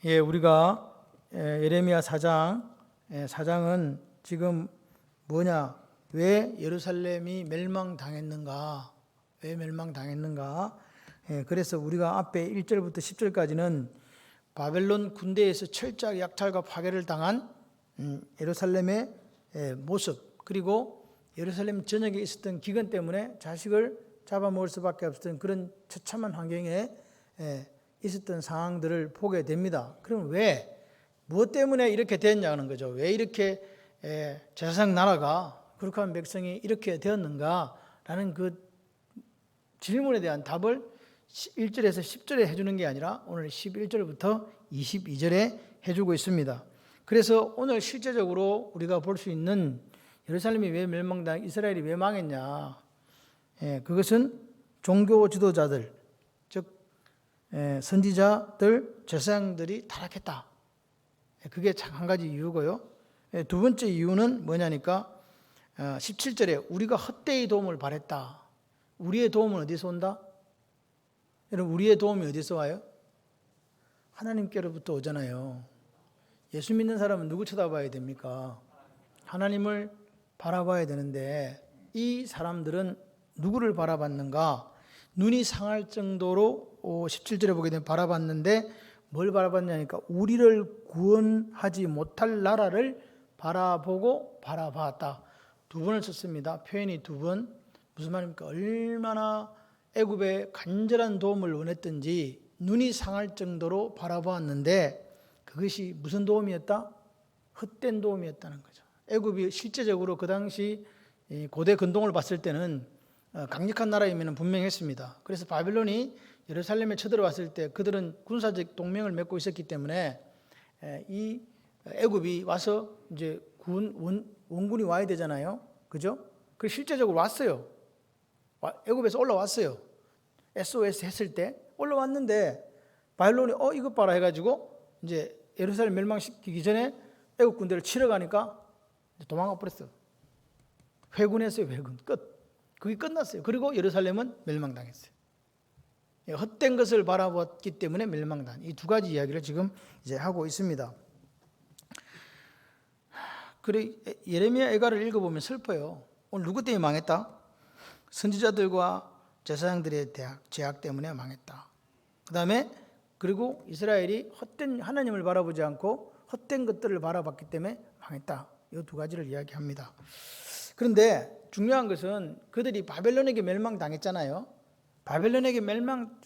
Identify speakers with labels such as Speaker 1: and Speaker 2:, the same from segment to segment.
Speaker 1: 우리가 예레미야 4장은 지금 뭐냐? 왜 예루살렘이 멸망당했는가? 왜 멸망당했는가? 그래서 우리가 앞에 1절부터 10절까지는 바벨론 군대에서 철저하게 약탈과 파괴를 당한 예루살렘의 모습, 그리고 예루살렘 전역에 있었던 기근 때문에 자식을 잡아먹을 수밖에 없었던 그런 처참한 환경에 있었던 상황들을 보게 됩니다. 그럼 왜, 무엇 때문에 이렇게 됐냐는 거죠. 왜 이렇게 제사장 나라가, 거룩한 백성이 이렇게 되었는가라는 그 질문에 대한 답을 1절에서 10절에 해주는 게 아니라 오늘 11절부터 22절에 해주고 있습니다. 그래서 오늘 실제적으로 우리가 볼 수 있는 예루살렘이 왜 멸망당, 이스라엘이 왜 망했냐, 그것은 종교 지도자들, 즉 선지자들, 제사장들이 타락했다. 그게 한 가지 이유고요. 두 번째 이유는 뭐냐니까 17절에 우리가 헛되이 도움을 바랬다. 우리의 도움은 어디서 온다? 여러분, 우리의 도움이 어디서 와요? 하나님께로부터 오잖아요. 예수 믿는 사람은 누구 쳐다봐야 됩니까? 하나님을 바라봐야 되는데 이 사람들은 누구를 바라봤는가? 눈이 상할 정도로 17절에 보게 되면 바라봤는데 뭘 바라봤냐니까 우리를 구원하지 못할 나라를 바라보고 바라봤다. 두 번을 썼습니다. 표현이 두 번. 무슨 말입니까? 얼마나 애굽에 간절한 도움을 원했던지 눈이 상할 정도로 바라보았는데 그것이 무슨 도움이었다? 헛된 도움이었다는 거죠. 애굽이 실제적으로 그 당시 고대 근동을 봤을 때는 강력한 나라임에는 분명했습니다. 그래서 바벨론이 예루살렘에 쳐들어왔을 때 그들은 군사적 동맹을 맺고 있었기 때문에 이 애굽이 와서 이제 원군이 와야 되잖아요. 그죠? 그 실제적으로 왔어요. 애굽에서 올라왔어요. SOS 했을 때 올라왔는데 바벨론이 이것 봐라 해가지고 이제 예루살렘 멸망시키기 전에 애굽 군대를 치러 가니까 도망가 버렸어요. 회군했어요. 회군 끝. 그게 끝났어요. 그리고 예루살렘은 멸망당했어요. 헛된 것을 바라봤기 때문에 멸망당. 이 두 가지 이야기를 지금 이제 하고 있습니다. 그래, 예레미야 애가를 읽어보면 슬퍼요. 오늘 누구 때문에 망했다? 선지자들과 제사장들의 제약 때문에 망했다. 그 다음에 그리고 이스라엘이 헛된 하나님을 바라보지 않고 헛된 것들을 바라봤기 때문에 망했다. 이 두 가지를 이야기합니다. 그런데 중요한 것은 그들이 바벨론에게 멸망당했잖아요. 바벨론에게 멸망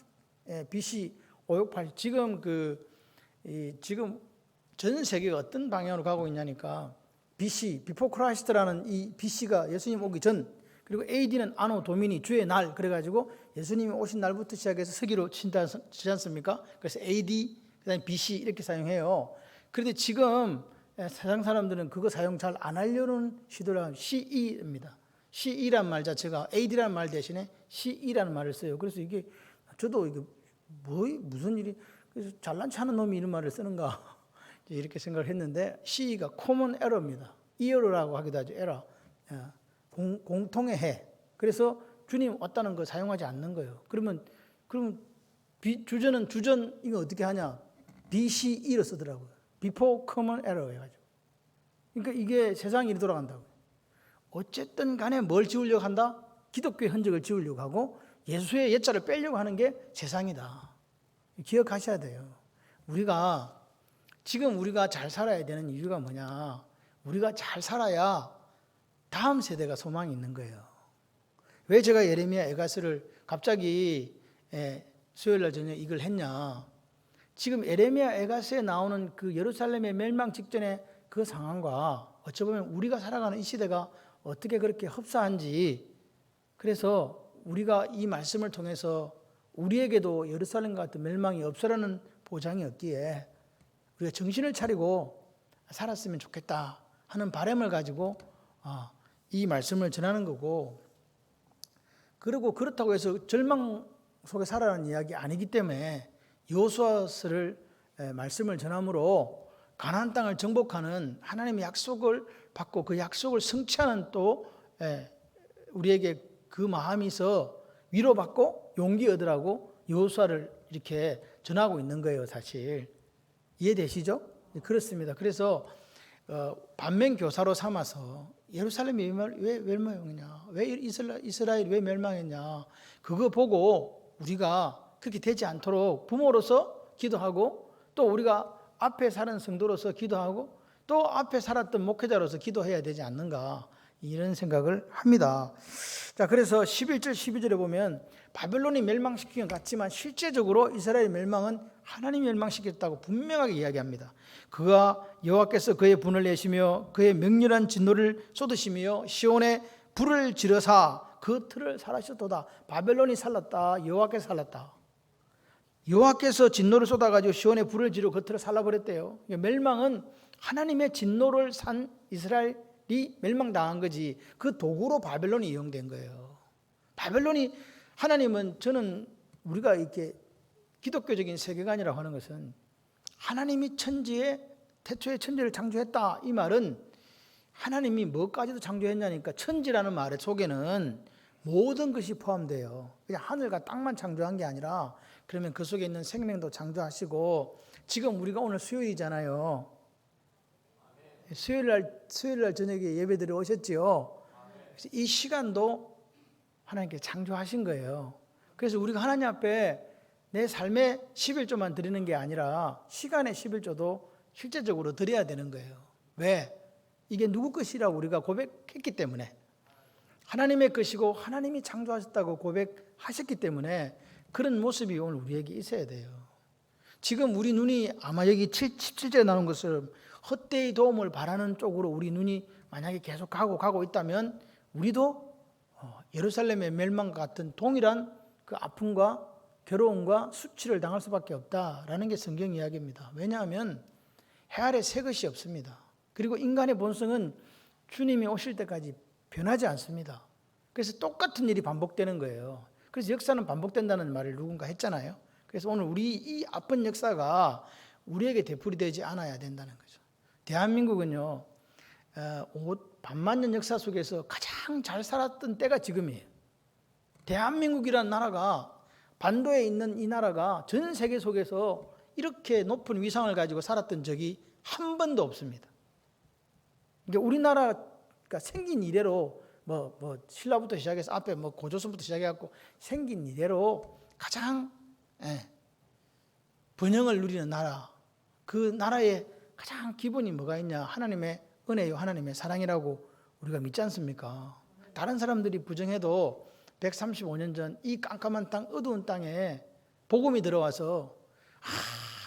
Speaker 1: BC 568 지금 전 세계가 어떤 방향으로 가고 있냐니까 BC, Before Christ라는 이 BC가 예수님 오기 전, 그리고 AD는 아노 도미니, 주의 날, 그래가지고 예수님이 오신 날부터 시작해서 서기로 치지 않습니까? 그래서 AD, 그 다음에 BC 이렇게 사용해요. 그런데 지금 세상 사람들은 그거 사용 잘 안 하려는 시도를 하는 CE입니다. CE란 말 자체가 AD라는 말 대신에 CE라는 말을 써요. 그래서 이게 저도 이게 무슨 일이, 그래서 잘난 체 하는 놈이 이런 말을 쓰는가 이렇게 생각을 했는데 CE가 common error입니다. error라고 하기도 하죠. error. 공통의 해. 그래서 주님 왔다는 거 사용하지 않는 거예요. 그럼 주전 이거 어떻게 하냐? BCE로 쓰더라고요. Before Common Error 해가지고. 그러니까 이게 세상 일이 돌아간다고. 어쨌든 간에 뭘 지우려고 한다? 기독교의 흔적을 지우려고 하고 예수의 옛자를 빼려고 하는 게 세상이다. 기억하셔야 돼요. 지금 우리가 잘 살아야 되는 이유가 뭐냐? 우리가 잘 살아야 다음 세대가 소망이 있는 거예요. 왜 제가 예레미야 애가서를 갑자기 수요일날 저녁에 이걸 했냐? 지금 예레미야 애가서에 나오는 그 예루살렘의 멸망 직전의 그 상황과 어찌 보면 우리가 살아가는 이 시대가 어떻게 그렇게 흡사한지, 그래서 우리가 이 말씀을 통해서 우리에게도 예루살렘 같은 멸망이 없으라는 보장이 없기에 우리가 정신을 차리고 살았으면 좋겠다 하는 바람을 가지고 이 말씀을 전하는 거고, 그리고 그렇다고 해서 절망 속에 살아가는 이야기 아니기 때문에 여호수아서를 말씀을 전함으로 가나안 땅을 정복하는 하나님의 약속을 받고 그 약속을 성취하는 또 우리에게 그 마음이 있어 위로받고 용기 얻으라고 여호수아를 이렇게 전하고 있는 거예요, 사실. 이해되시죠? 그렇습니다. 그래서 반면교사로 삼아서 예루살렘이 왜 멸망했냐, 왜 이스라엘이 왜 멸망했냐, 그거 보고 우리가 그렇게 되지 않도록 부모로서 기도하고, 또 우리가 앞에 사는 성도로서 기도하고, 또 앞에 살았던 목회자로서 기도해야 되지 않는가, 이런 생각을 합니다. 자, 그래서 11절 12절에 보면 바벨론이 멸망시킨 것 같지만 실제적으로 이스라엘 멸망은 하나님이 멸망시켰다고 분명하게 이야기합니다. 그가 여호와께서 그의 분을 내시며 그의 맹렬한 진노를 쏟으시며 시온에 불을 지르사 그 틀을 살하셨도다. 바벨론이 살랐다. 여호와께서 살랐다. 여호와께서 진노를 쏟아가지고 시온에 불을 지르고 그 틀을 살라버렸대요. 멸망은 하나님의 진노를 산 이스라엘이 멸망당한 거지, 그 도구로 바벨론이 이용된 거예요. 바벨론이, 하나님은, 저는 우리가 이렇게 기독교적인 세계관이라고 하는 것은 하나님이 태초에 천지를 창조했다, 이 말은 하나님이 뭐까지도 창조했냐니까, 천지라는 말 속에는 모든 것이 포함돼요. 그냥 하늘과 땅만 창조한 게 아니라, 그러면 그 속에 있는 생명도 창조하시고, 지금 우리가 오늘 수요일이잖아요. 수요일날 저녁에 예배드려 오셨지요. 그래서 이 시간도 하나님께 창조하신 거예요. 그래서 우리가 하나님 앞에 내 삶의 11조만 드리는 게 아니라 시간의 11조도 실제적으로 드려야 되는 거예요. 왜? 이게 누구 것이라고 우리가 고백했기 때문에, 하나님의 것이고 하나님이 창조하셨다고 고백하셨기 때문에 그런 모습이 오늘 우리에게 있어야 돼요. 지금 우리 눈이 아마 여기 17절에 나온 것처럼 헛되이 도움을 바라는 쪽으로 우리 눈이 만약에 계속 가고 있다면 우리도 예루살렘의 멸망 같은 동일한 그 아픔과 괴로움과 수치를 당할 수밖에 없다라는 게 성경 이야기입니다. 왜냐하면 해 아래 새 것이 없습니다. 그리고 인간의 본성은 주님이 오실 때까지 변하지 않습니다. 그래서 똑같은 일이 반복되는 거예요. 그래서 역사는 반복된다는 말을 누군가 했잖아요. 그래서 오늘 우리 이 아픈 역사가 우리에게 되풀이되지 않아야 된다는 거죠. 대한민국은요, 반만 년 역사 속에서 가장 잘 살았던 때가 지금이에요. 대한민국이라는 나라가, 반도에 있는 이 나라가 전 세계 속에서 이렇게 높은 위상을 가지고 살았던 적이 한 번도 없습니다. 그러니까 우리나라가 생긴 이래로 신라부터 시작해서 앞에 고조선부터 시작해갖고 생긴 이래로 가장 번영을 누리는 나라, 그 나라의 가장 기본이 뭐가 있냐? 하나님의 은혜요, 하나님의 사랑이라고 우리가 믿지 않습니까? 다른 사람들이 부정해도 135년 전 이 깜깜한 땅, 어두운 땅에 복음이 들어와서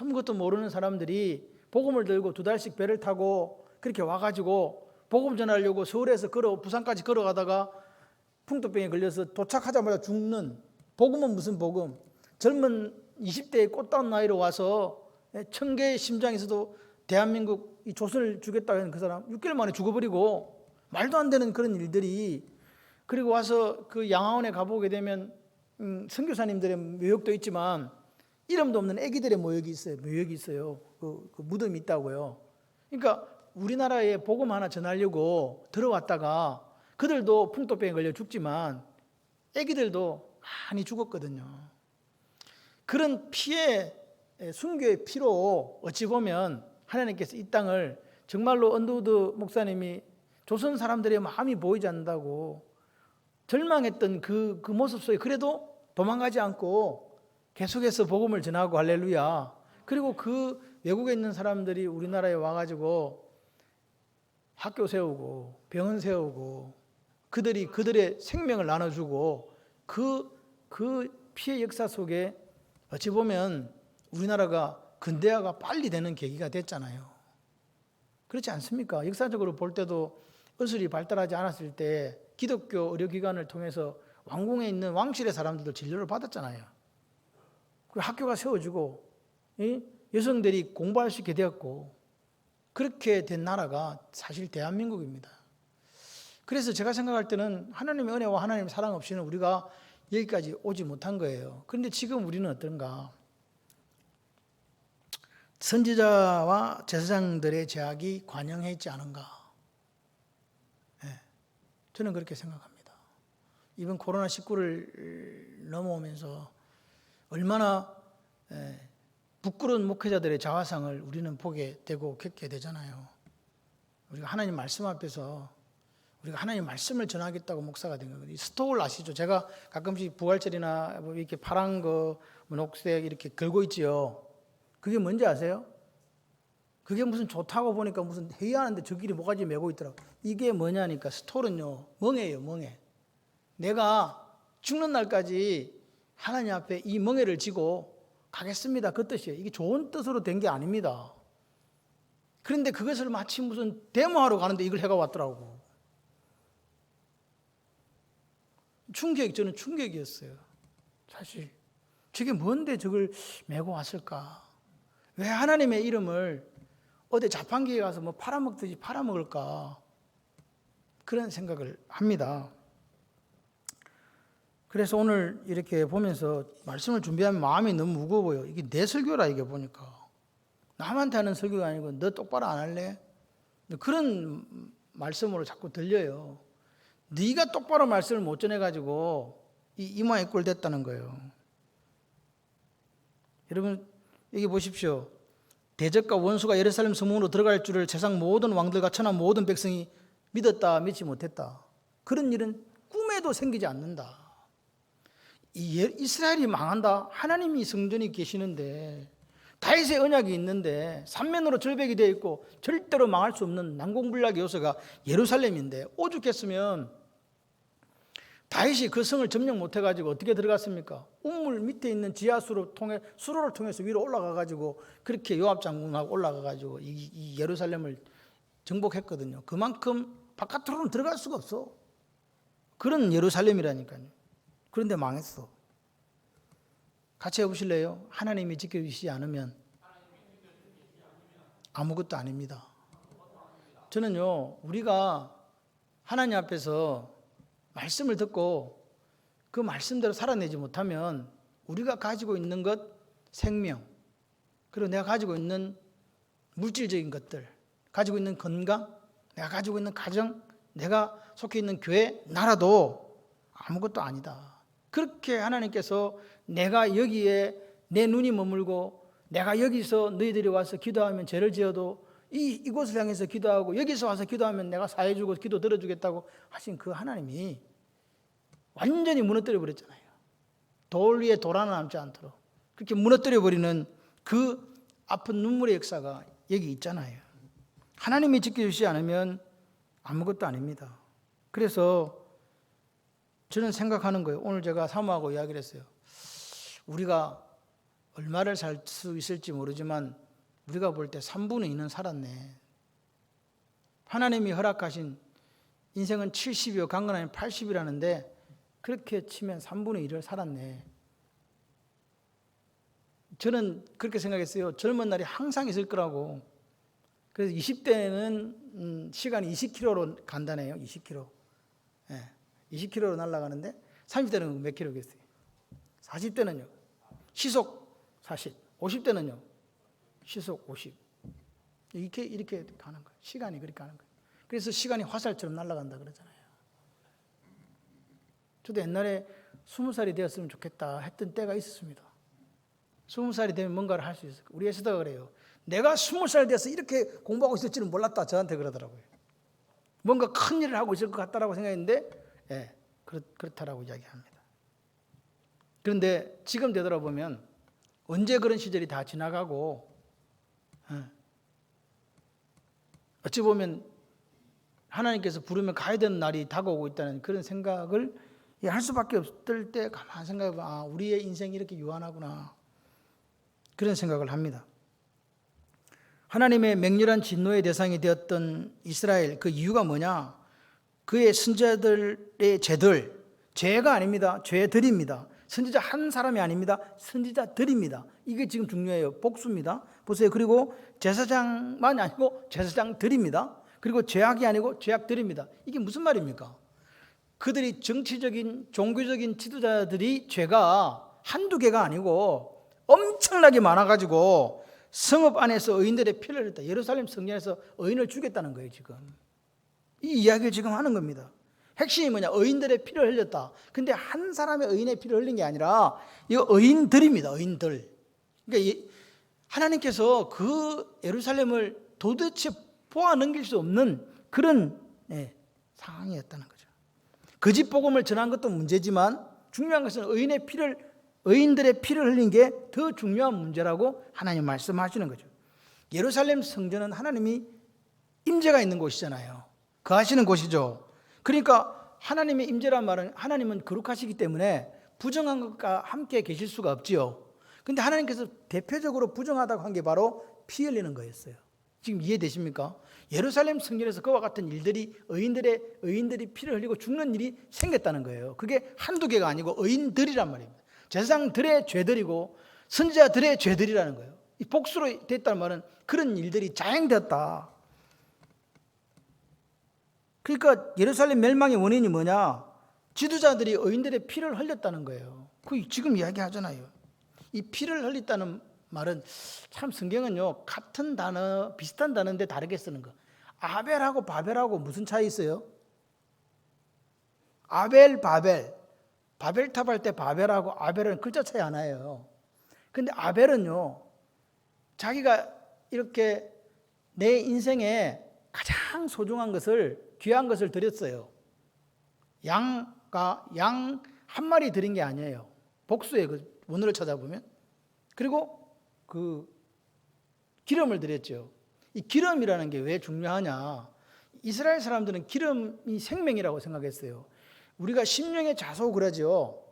Speaker 1: 아무것도 모르는 사람들이 복음을 들고 2달씩 배를 타고 그렇게 와가지고 복음 전하려고 서울에서 부산까지 걸어가다가 풍토병에 걸려서 도착하자마자 죽는, 복음은 무슨 복음? 젊은 20대의 꽃다운 나이로 와서 청계의 심장에서도 대한민국 이 조선을 주겠다고 하는 그 사람 6개월 만에 죽어버리고, 말도 안 되는 그런 일들이. 그리고 와서 그 양화원에 가보게 되면 선교사님들의 묘역도 있지만 이름도 없는 애기들의 묘역이 있어요. 그 무덤이 있다고요. 그러니까 우리나라에 복음 하나 전하려고 들어왔다가 그들도 풍토병에 걸려 죽지만 애기들도 많이 죽었거든요. 그런 피해, 순교의 피로 어찌 보면 하나님께서 이 땅을, 정말로 언더우드 목사님이 조선 사람들의 마음이 보이지 않는다고 절망했던 그 모습 속에 그래도 도망가지 않고 계속해서 복음을 전하고, 할렐루야. 그리고 그 외국에 있는 사람들이 우리나라에 와가지고 학교 세우고 병원 세우고 그들의 생명을 나눠주고, 그 피해 역사 속에 어찌 보면 우리나라가 근대화가 빨리 되는 계기가 됐잖아요. 그렇지 않습니까? 역사적으로 볼 때도 의술이 발달하지 않았을 때 기독교 의료기관을 통해서 왕궁에 있는 왕실의 사람들도 진료를 받았잖아요. 그리고 학교가 세워지고 여성들이 공부할 수 있게 되었고, 그렇게 된 나라가 사실 대한민국입니다. 그래서 제가 생각할 때는 하나님의 은혜와 하나님의 사랑 없이는 우리가 여기까지 오지 못한 거예요. 그런데 지금 우리는 어떤가? 선지자와 제사장들의 제약이 관영해 있지 않은가? 저는 그렇게 생각합니다. 이번 코로나19를 넘어오면서 얼마나 부끄러운 목회자들의 자화상을 우리는 보게 되고 겪게 되잖아요. 우리가 하나님 말씀 앞에서 우리가 하나님 말씀을 전하겠다고 목사가 된 거거든요. 스토울 아시죠? 제가 가끔씩 부활절이나 뭐 이렇게 파란 거, 녹색 이렇게 걸고 있지요. 그게 뭔지 아세요? 그게 무슨 좋다고 보니까 무슨 회의하는데 저끼리 모가지 메고 있더라고. 이게 뭐냐니까 스토울은요, 멍해예요, 멍해. 내가 죽는 날까지 하나님 앞에 이 멍해를 지고 가겠습니다. 그 뜻이에요. 이게 좋은 뜻으로 된 게 아닙니다. 그런데 그것을 마치 무슨 데모하러 가는데 이걸 해가 왔더라고. 저는 충격이었어요. 사실 저게 뭔데 저걸 메고 왔을까? 왜 하나님의 이름을 어디 자판기에 가서 뭐 팔아먹듯이 팔아먹을까? 그런 생각을 합니다. 그래서 오늘 이렇게 보면서 말씀을 준비하면 마음이 너무 무거워요. 이게 내 설교라 이게 보니까. 남한테 하는 설교가 아니고 너 똑바로 안 할래? 그런 말씀으로 자꾸 들려요. 네가 똑바로 말씀을 못 전해가지고 이 모양의 꼴 됐다는 거예요. 여러분 여기 보십시오. 대적과 원수가 예루살렘 성문으로 들어갈 줄을 세상 모든 왕들과 천하 모든 백성이 믿었다 믿지 못했다. 그런 일은 꿈에도 생기지 않는다. 이스라엘이 망한다. 하나님이 성전이 계시는데 다윗의 언약이 있는데 삼면으로 절벽이 되어 있고 절대로 망할 수 없는 난공불락의 요소가 예루살렘인데 오죽했으면 다윗이 그 성을 점령 못해가지고 어떻게 들어갔습니까? 우물 밑에 있는 지하수로 통해 수로를 통해서 위로 올라가가지고 그렇게 요압 장군하고 올라가가지고 이 예루살렘을 정복했거든요. 그만큼 바깥으로는 들어갈 수가 없어. 그런 예루살렘이라니까요. 그런데 망했어. 같이 해보실래요? 하나님이 지켜주시지 않으면 아무것도 아닙니다. 저는요, 우리가 하나님 앞에서 말씀을 듣고 그 말씀대로 살아내지 못하면 우리가 가지고 있는 것, 생명, 그리고 내가 가지고 있는 물질적인 것들, 가지고 있는 건강, 내가 가지고 있는 가정, 내가 속해 있는 교회, 나라도 아무것도 아니다. 그렇게 하나님께서 내가 여기에 내 눈이 머물고 내가 여기서 너희들이 와서 기도하면 죄를 지어도 이곳을 향해서 기도하고 여기서 와서 기도하면 내가 사해주고 기도 들어주겠다고 하신 그 하나님이 완전히 무너뜨려 버렸잖아요. 돌 위에 돌 하나 남지 않도록 그렇게 무너뜨려 버리는 그 아픈 눈물의 역사가 여기 있잖아요. 하나님이 지켜주시지 않으면 아무것도 아닙니다. 그래서 저는 생각하는 거예요. 오늘 제가 사모하고 이야기를 했어요. 우리가 얼마를 살 수 있을지 모르지만 우리가 볼 때 3분의 2는 살았네. 하나님이 허락하신 인생은 70이요 강건하면 80이라는데 그렇게 치면 3분의 1을 살았네. 저는 그렇게 생각했어요. 젊은 날이 항상 있을 거라고. 그래서 20대는 시간이 20km로 간다네요. 20km. 20km로 날아가는데 30대는 몇 킬로겠어요? 40대는요. 시속 40. 50대는요. 시속 50. 이렇게 가는 거예요. 시간이 그렇게 가는 거예요. 그래서 시간이 화살처럼 날아간다 그러잖아요. 저도 옛날에 20살이 되었으면 좋겠다 했던 때가 있었습니다. 20살이 되면 뭔가를 할 수 있을 거예요. 우리 애쓰다가 그래요. 내가 20살 돼서 이렇게 공부하고 있을지는 몰랐다. 저한테 그러더라고요. 뭔가 큰 일을 하고 있을 것 같다라고 생각했는데 그렇다라고 이야기합니다. 그런데 지금 되돌아보면 언제 그런 시절이 다 지나가고 어찌 보면 하나님께서 부르면 가야 되는 날이 다가오고 있다는 그런 생각을 할 수밖에 없을 때 가만히 생각해보면 우리의 인생이 이렇게 유한하구나 그런 생각을 합니다. 하나님의 맹렬한 진노의 대상이 되었던 이스라엘 그 이유가 뭐냐? 그의 선지자들의 죄가 아닙니다. 죄들입니다. 선지자 한 사람이 아닙니다. 선지자들입니다. 이게 지금 중요해요. 복수입니다. 보세요. 그리고 제사장만이 아니고 제사장들입니다. 그리고 죄악이 아니고 죄악들입니다. 이게 무슨 말입니까? 그들이 정치적인 종교적인 지도자들이 죄가 한두 개가 아니고 엄청나게 많아가지고 성읍 안에서 의인들의 피를 흘렸다. 예루살렘 성전에서 의인을 죽였다는 거예요. 지금 이 이야기를 지금 하는 겁니다. 핵심이 뭐냐? 의인들의 피를 흘렸다. 근데 한 사람의 의인의 피를 흘린 게 아니라 이거 의인들입니다. 의인들. 그러니까 하나님께서 그 예루살렘을 도대체 보아 넘길 수 없는 그런 상황이었다는 거죠. 거짓 복음을 전한 것도 문제지만 중요한 것은 의인들의 피를 흘린 게 더 중요한 문제라고 하나님 말씀하시는 거죠. 예루살렘 성전은 하나님이 임재가 있는 곳이잖아요. 거하시는 곳이죠. 그러니까 하나님의 임재란 말은 하나님은 거룩하시기 때문에 부정한 것과 함께 계실 수가 없지요. 근데 하나님께서 대표적으로 부정하다고 한 게 바로 피 흘리는 거였어요. 지금 이해되십니까? 예루살렘 성전에서 그와 같은 일들이 의인들이 피를 흘리고 죽는 일이 생겼다는 거예요. 그게 한두 개가 아니고 의인들이란 말입니다. 제사장들의 죄들이고 선지자들의 죄들이라는 거예요. 이 복수로 됐다는 말은 그런 일들이 자행되었다. 그러니까 예루살렘 멸망의 원인이 뭐냐? 지도자들이 의인들의 피를 흘렸다는 거예요. 그 지금 이야기하잖아요. 이 피를 흘렸다는 말은 참 성경은요 같은 단어 비슷한 단어인데 다르게 쓰는 거. 아벨하고 바벨하고 무슨 차이 있어요? 아벨 바벨탑 할 때 바벨하고 아벨은 글자 차이 안 나요. 근데 아벨은요 자기가 이렇게 내 인생에 가장 소중한 것을 귀한 것을 드렸어요. 양 한 마리 드린 게 아니에요. 복수의 그 원어를 찾아보면. 그리고 그 기름을 드렸죠. 이 기름이라는 게 왜 중요하냐? 이스라엘 사람들은 기름이 생명이라고 생각했어요. 우리가 심령의 자소 그러죠.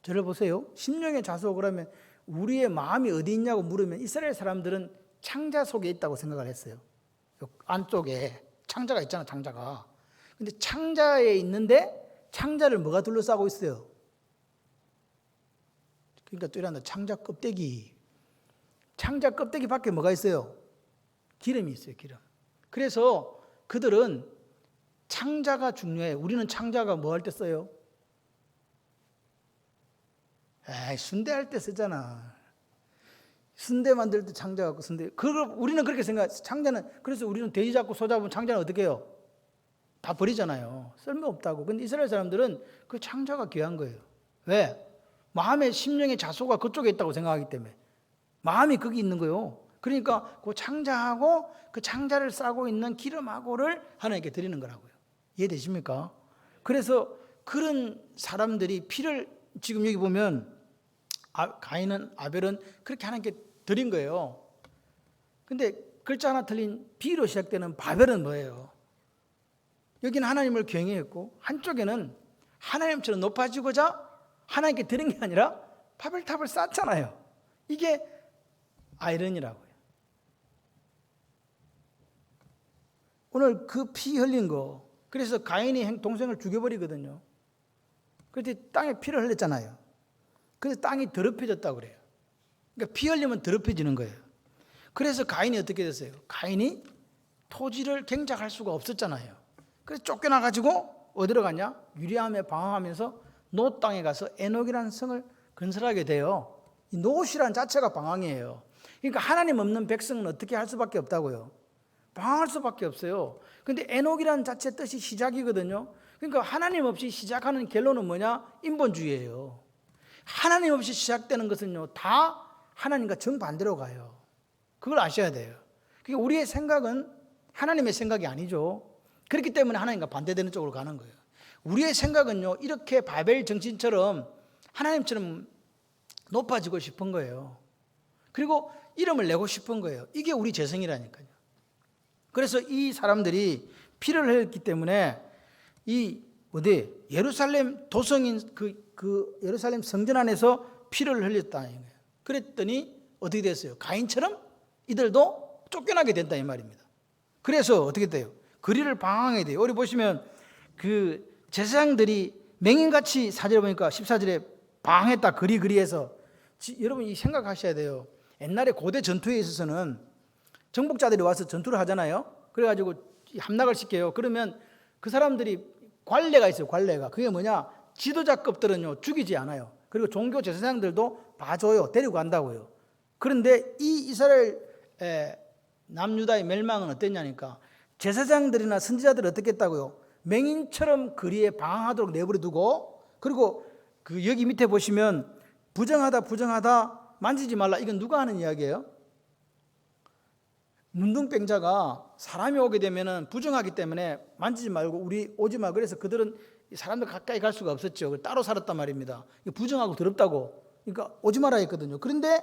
Speaker 1: 저를 보세요. 심령의 자소 그러면 우리의 마음이 어디 있냐고 물으면 이스라엘 사람들은 창자 속에 있다고 생각을 했어요. 안쪽에 창자가 있잖아, 창자가. 근데 창자에 있는데 창자를 뭐가 둘러싸고 있어요? 그러니까 또 이란다. 창자 껍데기. 창자 껍데기 밖에 뭐가 있어요? 기름이 있어요, 기름. 그래서 그들은 창자가 중요해. 우리는 창자가 뭐 할 때 써요? 순대할 때 쓰잖아. 순대 만들 때 창자 갖고 순대. 우리는 그렇게 생각해. 창자는, 그래서 우리는 돼지 잡고 소 잡으면 창자는 어떻게 해요? 다 버리잖아요. 쓸모없다고. 근데 이스라엘 사람들은 그 창자가 귀한 거예요. 왜? 마음의 심령의 자소가 그쪽에 있다고 생각하기 때문에. 마음이 거기 있는 거예요. 그러니까 그 창자하고 그 창자를 싸고 있는 기름하고를 하나님께 드리는 거라고요. 이해되십니까? 그래서 그런 사람들이 피를 지금 여기 보면 가인은 아벨은 그렇게 하나님께 드린 거예요. 근데 글자 하나 틀린 B로 시작되는 바벨은 뭐예요? 여기는 하나님을 경외했고 한쪽에는 하나님처럼 높아지고자 하나님께 드린 게 아니라 바벨탑을 쌓잖아요. 이게 아이러니라고요. 오늘 그 피 흘린 거, 그래서 가인이 동생을 죽여버리거든요. 그런데 땅에 피를 흘렸잖아요. 그래서 땅이 더럽혀졌다고 그래요. 그러니까 피 흘리면 더럽혀지는 거예요. 그래서 가인이 어떻게 됐어요? 가인이 토지를 경작할 수가 없었잖아요. 그래서 쫓겨나가지고 어디로 갔냐? 유리함에 방황하면서 노 땅에 가서 에녹이라는 성을 건설하게 돼요. 이 노시란 자체가 방황이에요. 그러니까 하나님 없는 백성은 어떻게 할 수밖에 없다고요? 방황할 수밖에 없어요. 근데 에녹이라는 자체 뜻이 시작이거든요. 그러니까 하나님 없이 시작하는 결론은 뭐냐? 인본주의예요. 하나님 없이 시작되는 것은요, 다 하나님과 정반대로 가요. 그걸 아셔야 돼요. 그러니까 우리의 생각은 하나님의 생각이 아니죠. 그렇기 때문에 하나님과 반대되는 쪽으로 가는 거예요. 우리의 생각은요, 이렇게 바벨 정신처럼 하나님처럼 높아지고 싶은 거예요. 그리고 이름을 내고 싶은 거예요. 이게 우리 재성이라니까요. 그래서 이 사람들이 피를 흘렸기 때문에 예루살렘 도성인 그 예루살렘 성전 안에서 피를 흘렸다는 거예요. 그랬더니 어떻게 됐어요? 가인처럼 이들도 쫓겨나게 된다 이 말입니다. 그래서 어떻게 돼요? 거리를 방황해야 돼요. 우리 보시면 그 제사장들이 맹인같이 4절에 보니까 14절에 방황했다. 거리에서. 여러분 이 생각하셔야 돼요. 옛날에 고대 전투에 있어서는 정복자들이 와서 전투를 하잖아요. 그래가지고 함락을 시켜요. 그러면 그 사람들이 관례가 있어요. 관례가. 그게 뭐냐? 지도자급들은요 죽이지 않아요. 그리고 종교 제사장들도 봐줘요. 데리고 간다고요. 그런데 이 이스라엘 남유다의 멸망은 어땠냐니까 제사장들이나 선지자들이 어떻게 했다고요? 맹인처럼 거리에 방황하도록 내버려 두고, 그리고 여기 밑에 보시면 부정하다 만지지 말라. 이건 누가 하는 이야기예요? 문둥병자가 사람이 오게 되면은 부정하기 때문에 만지지 말고 우리 오지 마. 그래서 그들은 사람들 가까이 갈 수가 없었죠. 따로 살았단 말입니다. 부정하고 더럽다고. 그러니까 오지 마라 했거든요. 그런데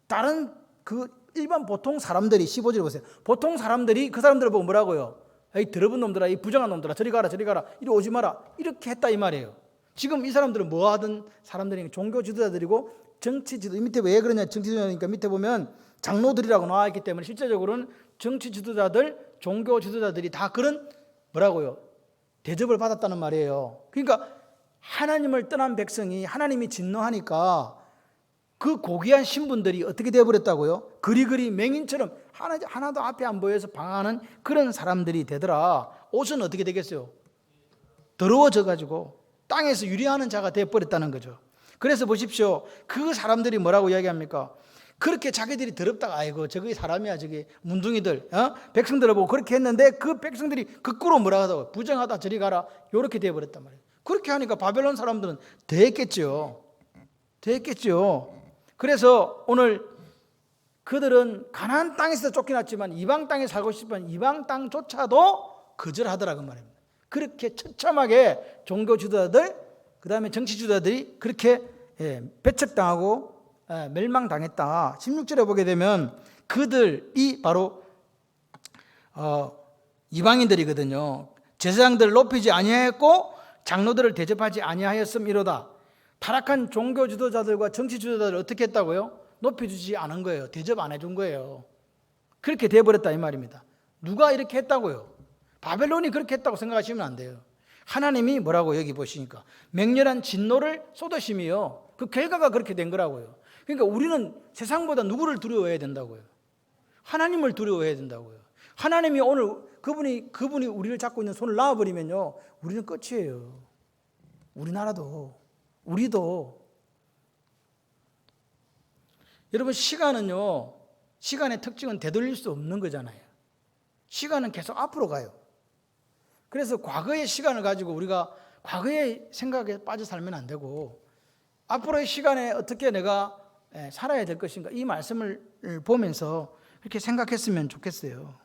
Speaker 1: 다른 그 일반 보통 사람들이 15절 보세요. 보통 사람들이 그 사람들을 보고 뭐라고요? 이 더러운 놈들아, 이 부정한 놈들아, 저리 가라, 저리 가라, 이리 오지 마라. 이렇게 했다 이 말이에요. 지금 이 사람들은 뭐 하던 사람들이 종교 지도자들이고 정치 지도. 이 밑에 왜 그러냐? 정치 지도자니까 밑에 보면 장로들이라고 나와 있기 때문에 실제적으로는 정치 지도자들, 종교 지도자들이 다 그런 뭐라고요? 대접을 받았다는 말이에요. 그러니까 하나님을 떠난 백성이 하나님이 진노하니까 그 고귀한 신분들이 어떻게 되어버렸다고요? 그리그리 맹인처럼 하나도 앞에 안 보여서 방황하는 그런 사람들이 되더라. 옷은 어떻게 되겠어요? 더러워져 가지고 땅에서 유리하는 자가 되어버렸다는 거죠. 그래서 보십시오. 그 사람들이 뭐라고 이야기합니까? 그렇게 자기들이 더럽다가 아이고 저기 사람이야 저기 문둥이들 백성들을 보고 그렇게 했는데 그 백성들이 거꾸로 뭐라 하다고 부정하다 저리 가라 이렇게 되어버렸단 말이에요. 그렇게 하니까 바벨론 사람들은 더했겠죠. 그래서 오늘 그들은 가나안 땅에서 쫓겨났지만 이방 땅에 살고 싶은 이방 땅조차도 거절하더라 그 말입니다. 그렇게 처참하게 종교 지도자들 그 다음에 정치 지도자들이 그렇게 배척당하고 멸망당했다. 16절에 보게 되면 그들이 바로 이방인들이거든요. 제사장들을 높이지 아니하였고 장로들을 대접하지 아니하였음이로다. 타락한 종교 지도자들과 정치 지도자들을 어떻게 했다고요? 높여주지 않은 거예요. 대접 안 해준 거예요. 그렇게 돼버렸다 이 말입니다. 누가 이렇게 했다고요? 바벨론이 그렇게 했다고 생각하시면 안 돼요. 하나님이 뭐라고 여기 보시니까 맹렬한 진노를 쏟으심이요. 그 결과가 그렇게 된 거라고요. 그러니까 우리는 세상보다 누구를 두려워해야 된다고요? 하나님을 두려워해야 된다고요. 하나님이 오늘 그분이 우리를 잡고 있는 손을 놔버리면요, 우리는 끝이에요. 우리나라도, 우리도. 여러분, 시간은요, 시간의 특징은 되돌릴 수 없는 거잖아요. 시간은 계속 앞으로 가요. 그래서 과거의 시간을 가지고 우리가 과거의 생각에 빠져 살면 안 되고 앞으로의 시간에 어떻게 내가 살아야 될 것인가, 이 말씀을 보면서 이렇게 생각했으면 좋겠어요.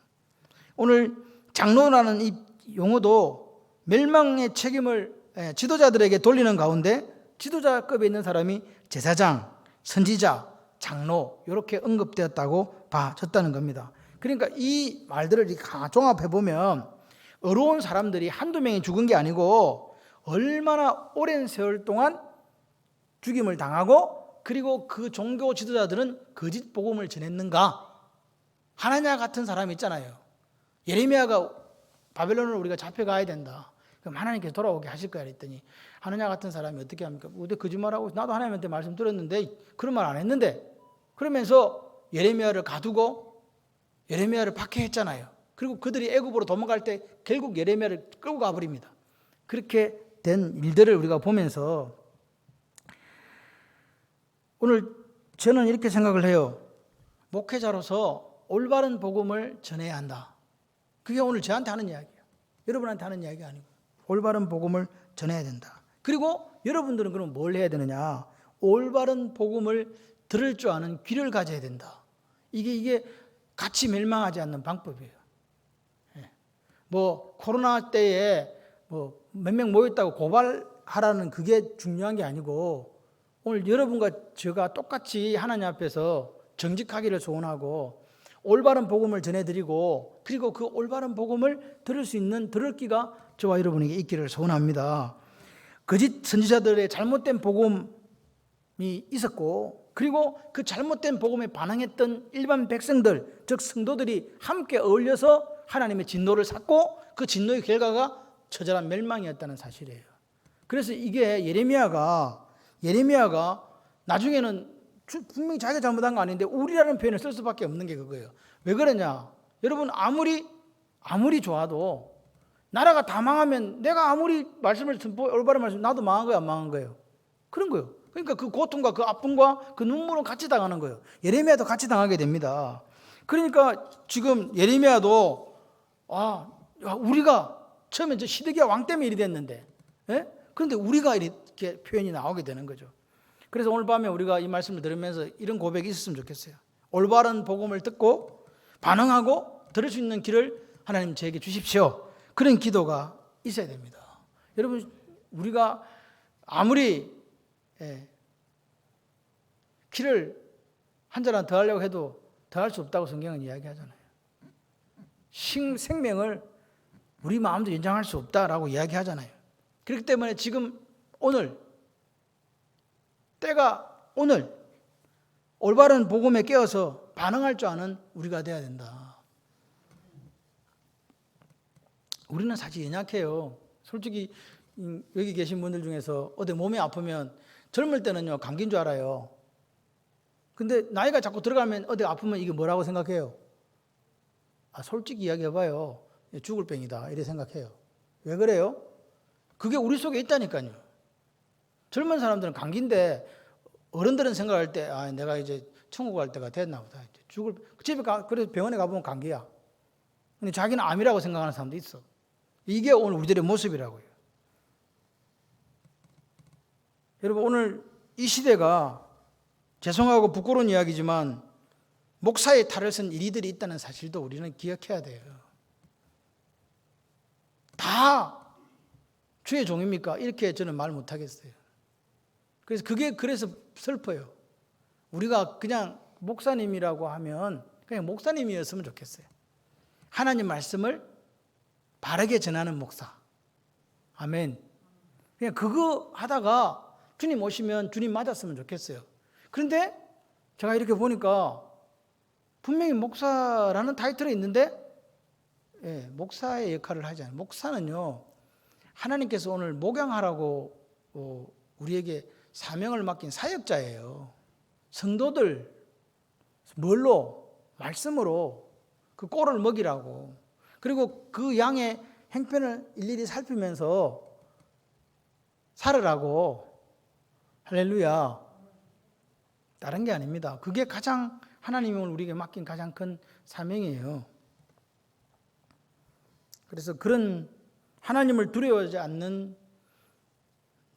Speaker 1: 오늘 장로라는 이 용어도 멸망의 책임을 지도자들에게 돌리는 가운데 지도자급에 있는 사람이 제사장, 선지자, 장로 이렇게 언급되었다고 봐졌다는 겁니다. 그러니까 이 말들을 종합해보면 어려운 사람들이 한두 명이 죽은 게 아니고 얼마나 오랜 세월 동안 죽임을 당하고 그리고 그 종교 지도자들은 거짓 복음을 전했는가? 하나냐 같은 사람이 있잖아요. 예레미야가 바벨론으로 우리가 잡혀가야 된다. 그럼 하나님께서 돌아오게 하실 거야 했더니 하나냐 같은 사람이 어떻게 합니까? 어떻게 거짓말하고 나도 하나님한테 말씀 들었는데 그런 말 안 했는데 그러면서 예레미야를 가두고 예레미야를 박해했잖아요. 그리고 그들이 애굽으로 도망갈 때 결국 예레미야를 끌고 가버립니다. 그렇게 된 일들을 우리가 보면서 오늘 저는 이렇게 생각을 해요. 목회자로서 올바른 복음을 전해야 한다. 그게 오늘 저한테 하는 이야기예요. 여러분한테 하는 이야기 아니고 올바른 복음을 전해야 된다. 그리고 여러분들은 그럼 뭘 해야 되느냐? 올바른 복음을 들을 줄 아는 귀를 가져야 된다. 이게 같이 멸망하지 않는 방법이에요. 뭐 코로나 때에 뭐 몇 명 모였다고 고발하라는 그게 중요한 게 아니고 오늘 여러분과 제가 똑같이 하나님 앞에서 정직하기를 소원하고 올바른 복음을 전해드리고 그리고 그 올바른 복음을 들을 수 있는 들을 귀가 저와 여러분에게 있기를 소원합니다. 거짓 선지자들의 잘못된 복음이 있었고 그리고 그 잘못된 복음에 반응했던 일반 백성들 즉 성도들이 함께 어울려서 하나님의 진노를 샀고 그 진노의 결과가 처절한 멸망이었다는 사실이에요. 그래서 이게 예레미야가 나중에는 분명히 자기가 잘못한 거 아닌데 우리라는 표현을 쓸 수밖에 없는 게 그거예요. 왜 그러냐? 여러분 아무리 좋아도 나라가 다 망하면 내가 아무리 말씀을 올바른 말씀 나도 망한 거야 안 망한 거예요? 그런 거예요. 그러니까 그 고통과 그 아픔과 그 눈물은 같이 당하는 거예요. 예레미야도 같이 당하게 됩니다. 그러니까 지금 예레미야도 우리가 처음에 저 시드기야 왕 때문에 일이 됐는데 그런데 우리가 이렇게 표현이 나오게 되는 거죠. 그래서 오늘 밤에 우리가 이 말씀을 들으면서 이런 고백이 있었으면 좋겠어요. 올바른 복음을 듣고 반응하고 들을 수 있는 길을 하나님 저에게 주십시오. 그런 기도가 있어야 됩니다. 여러분, 우리가 아무리 길을 한 자란 더 하려고 해도 더 할 수 없다고 성경은 이야기하잖아요. 생명을 우리 마음대로 연장할 수 없다라고 이야기하잖아요. 그렇기 때문에 지금 오늘 때가 오늘 올바른 복음에 깨어서 반응할 줄 아는 우리가 돼야 된다. 우리는 사실 연약해요. 솔직히 여기 계신 분들 중에서 어디 몸이 아프면 젊을 때는요 감기인 줄 알아요. 근데 나이가 자꾸 들어가면 어디 아프면 이게 뭐라고 생각해요? 솔직히 이야기해봐요. 죽을 병이다 이렇게 생각해요. 왜 그래요? 그게 우리 속에 있다니까요. 젊은 사람들은 감기인데 어른들은 생각할 때 내가 이제 천국 갈 때가 됐나 보다. 그래서 병원에 가보면 감기야. 근데 자기는 암이라고 생각하는 사람도 있어. 이게 오늘 우리들의 모습이라고요. 여러분, 오늘 이 시대가 죄송하고 부끄러운 이야기지만 목사의 탈을 쓴 이리들이 있다는 사실도 우리는 기억해야 돼요. 다 주의 종입니까? 이렇게 저는 말 못하겠어요. 그래서 슬퍼요. 우리가 그냥 목사님이라고 하면 그냥 목사님이었으면 좋겠어요. 하나님 말씀을 바르게 전하는 목사. 아멘. 그냥 그거 하다가 주님 오시면 주님 맞았으면 좋겠어요. 그런데 제가 이렇게 보니까 분명히 목사라는 타이틀이 있는데 목사의 역할을 하지 않아요. 목사는요, 하나님께서 오늘 목양하라고 우리에게 사명을 맡긴 사역자예요. 성도들 뭘로? 말씀으로 그 꼴을 먹이라고. 그리고 그 양의 행편을 일일이 살피면서 살으라고. 할렐루야. 다른 게 아닙니다. 그게 가장 하나님이 우리에게 맡긴 가장 큰 사명이에요. 그래서 그런 하나님을 두려워하지 않는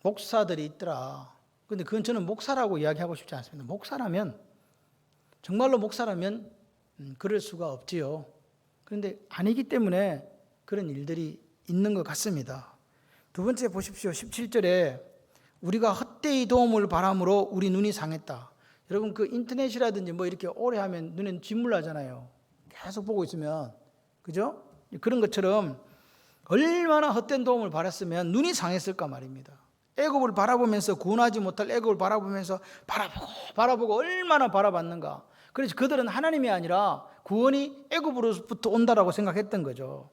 Speaker 1: 목사들이 있더라. 그런데 그건 저는 목사라고 이야기하고 싶지 않습니다. 목사라면, 정말로 목사라면 그럴 수가 없지요. 그런데 아니기 때문에 그런 일들이 있는 것 같습니다. 두 번째 보십시오. 17절에 우리가 헛되이 도움을 바람으로 우리 눈이 상했다. 여러분, 그 인터넷이라든지 뭐 이렇게 오래 하면 눈에 진물 나잖아요. 계속 보고 있으면. 그죠? 그런 것처럼 얼마나 헛된 도움을 받았으면 눈이 상했을까 말입니다. 애굽을 바라보면서 구원하지 못할 애굽을 바라보면서 바라보고 얼마나 바라봤는가. 그래서 그들은 하나님이 아니라 구원이 애굽으로부터 온다라고 생각했던 거죠.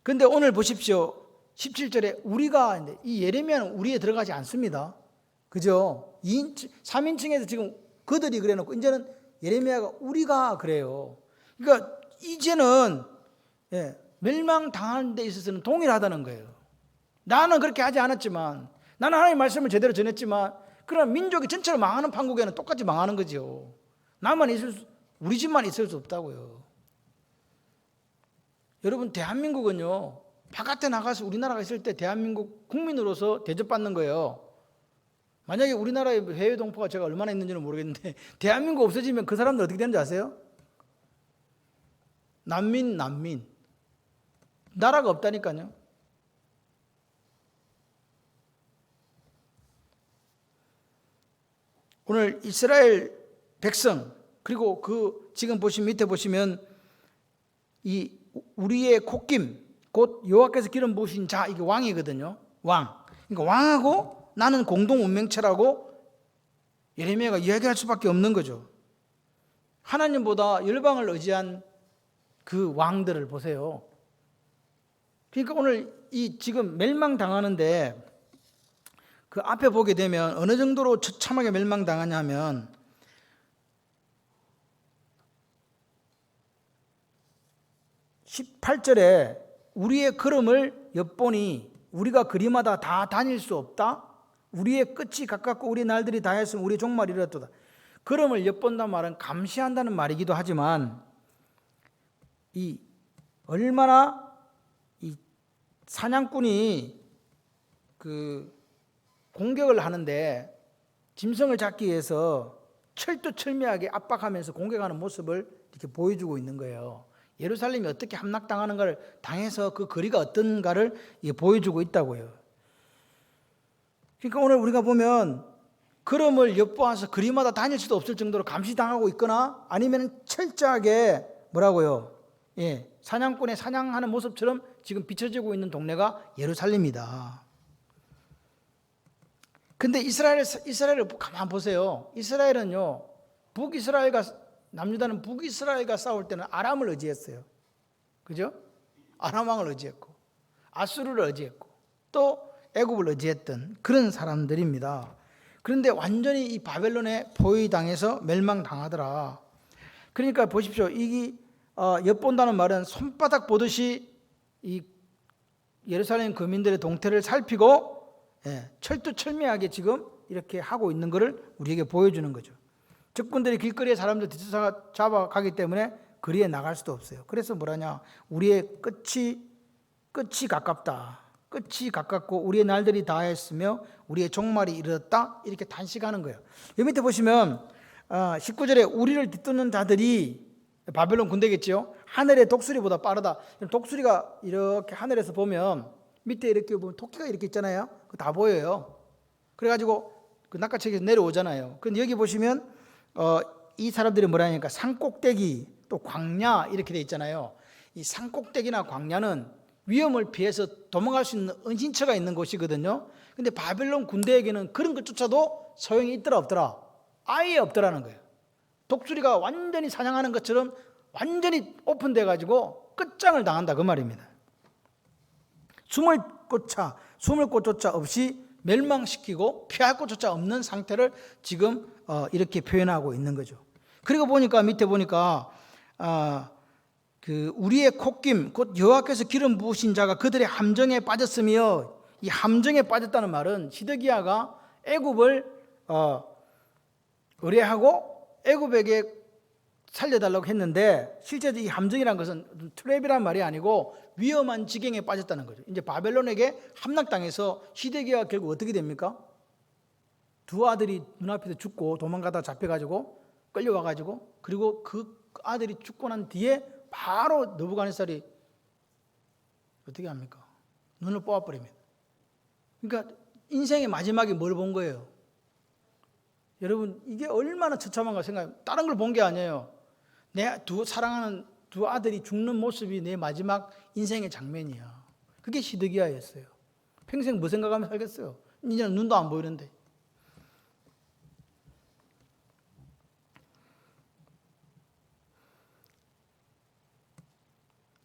Speaker 1: 그런데 오늘 보십시오. 17절에 우리가, 이 예레미야는 우리에 들어가지 않습니다. 그죠? 3인칭에서 지금 그들이 그래 놓고 이제는 예레미야가 우리가 그래요. 그러니까 이제는 멸망당하는 데 있어서는 동일하다는 거예요. 나는 그렇게 하지 않았지만, 나는 하나님의 말씀을 제대로 전했지만, 그러나 민족이 전체로 망하는 판국에는 똑같이 망하는 거죠. 우리 집만 있을 수 없다고요. 여러분, 대한민국은요, 바깥에 나가서 우리나라가 있을 때 대한민국 국민으로서 대접받는 거예요. 만약에 우리나라에 해외 동포가 제가 얼마나 있는지는 모르겠는데 대한민국 없어지면 그 사람들 어떻게 되는지 아세요? 난민. 나라가 없다니까요. 오늘 이스라엘 백성, 그리고 지금 밑에 보시면 이 우리의 콧김, 곧 여호와께서 기름 부으신 자, 이게 왕이거든요. 왕. 그러니까 왕하고 나는 공동 운명체라고 예레미야가 이야기할 수밖에 없는 거죠. 하나님보다 열방을 의지한 그 왕들을 보세요. 그러니까 오늘 이 지금 멸망당하는데 그 앞에 보게 되면 어느 정도로 처참하게 멸망당하냐면 18절에 우리의 걸음을 엿보니 우리가 그리마다 다 다닐 수 없다. 우리의 끝이 가깝고 우리 날들이 다했으면 우리 종말이 이르렀도다. 걸음을 엿본다는 말은 감시한다는 말이기도 하지만 이 얼마나 이 사냥꾼이 그 공격을 하는데 짐승을 잡기 위해서 철두철미하게 압박하면서 공격하는 모습을 이렇게 보여주고 있는 거예요. 예루살렘이 어떻게 함락당하는가를 당해서 그 거리가 어떤가를 보여주고 있다고요. 그러니까 오늘 우리가 보면 걸음을 엿보아서 거리마다 다닐 수도 없을 정도로 감시당하고 있거나 아니면 철저하게 뭐라고요? 사냥꾼의 사냥하는 모습처럼 지금 비춰지고 있는 동네가 예루살렘이다. 근데 이스라엘을 가만 보세요. 이스라엘은요, 남유다는 북이스라엘과 싸울 때는 아람을 의지했어요. 그죠? 아람 왕을 의지했고, 아수르를 의지했고, 또 애굽을 의지했던 그런 사람들입니다. 그런데 완전히 이 바벨론의 포위당해서 멸망당하더라. 그러니까 보십시오. 이 엿본다는 말은 손바닥 보듯이 이 예루살렘 거민들의 동태를 살피고 철두철미하게 지금 이렇게 하고 있는 것을 우리에게 보여주는 거죠. 적군들이 길거리에 사람들 뒤쫓아가기 때문에 거리에 나갈 수도 없어요. 그래서 뭐라냐, 우리의 끝이 가깝다. 끝이 가깝고 우리의 날들이 다했으며 우리의 종말이 이르렀다. 이렇게 단식하는 거예요. 여기 밑에 보시면 19절에 우리를 뒤쫓는 자들이 바벨론 군대겠죠. 하늘의 독수리보다 빠르다. 독수리가 이렇게 하늘에서 보면 밑에 이렇게 보면 토끼가 이렇게 있잖아요. 그거 다 보여요. 그래가지고 그 낚아채기에서 내려오잖아요. 근데 여기 보시면 이 사람들이 뭐라니까 산꼭대기 또 광야 이렇게 돼 있잖아요. 이 산꼭대기나 광야는 위험을 피해서 도망갈 수 있는 은신처가 있는 곳이거든요. 근데 바벨론 군대에게는 그런 것조차도 소용이 있더라 없더라? 아예 없더라는 거예요. 독수리가 완전히 사냥하는 것처럼 완전히 오픈돼 가지고 끝장을 당한다 그 말입니다. 숨을 곳조차 없이 멸망시키고 피할 곳조차 없는 상태를 지금 이렇게 표현하고 있는 거죠. 그리고 보니까 밑에 보니까 그 우리의 콧김 곧 여호와께서 기름 부으신 자가 그들의 함정에 빠졌으며, 이 함정에 빠졌다는 말은 시드기야가 애굽을 의뢰하고 애굽에게 살려달라고 했는데 실제로 이 함정이라는 것은 트랩이란 말이 아니고 위험한 지경에 빠졌다는 거죠. 이제 바벨론에게 함락당해서 시드기야가 결국 어떻게 됩니까? 두 아들이 눈앞에서 죽고 도망가다 잡혀가지고 끌려와가지고 그리고 그 아들이 죽고 난 뒤에 바로 느부갓네살이 어떻게 합니까? 눈을 뽑아버립니다. 그러니까 인생의 마지막에 뭘 본 거예요? 여러분 이게 얼마나 처참한가 생각해요. 다른 걸 본 게 아니에요. 내 사랑하는 두 아들이 죽는 모습이 내 마지막 인생의 장면이야. 그게 시드기야였어요. 평생 뭐 생각하며 살겠어요? 이제는 눈도 안 보이는데.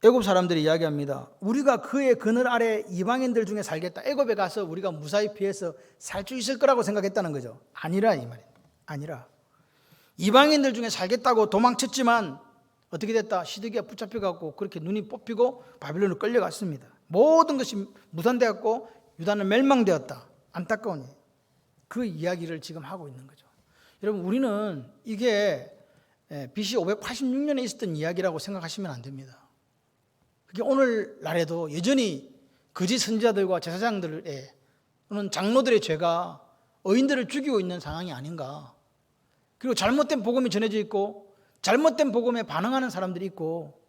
Speaker 1: 애굽 사람들이 이야기합니다. 우리가 그의 그늘 아래 이방인들 중에 살겠다. 애굽에 가서 우리가 무사히 피해서 살 수 있을 거라고 생각했다는 거죠. 아니라 이 말이에요. 아니라 이방인들 중에 살겠다고 도망쳤지만 어떻게 됐다? 시드기야 붙잡혀갖고 그렇게 눈이 뽑히고 바빌론으로 끌려갔습니다. 모든 것이 무산되었고 유다는 멸망되었다. 안타까운 일. 그 이야기를 지금 하고 있는 거죠. 여러분 우리는 이게 BC 586년에 있었던 이야기라고 생각하시면 안 됩니다. 그게 오늘날에도 여전히 거짓 선지자들과 제사장들의 또는 장로들의 죄가 의인들을 죽이고 있는 상황이 아닌가. 그리고 잘못된 복음이 전해져 있고 잘못된 복음에 반응하는 사람들이 있고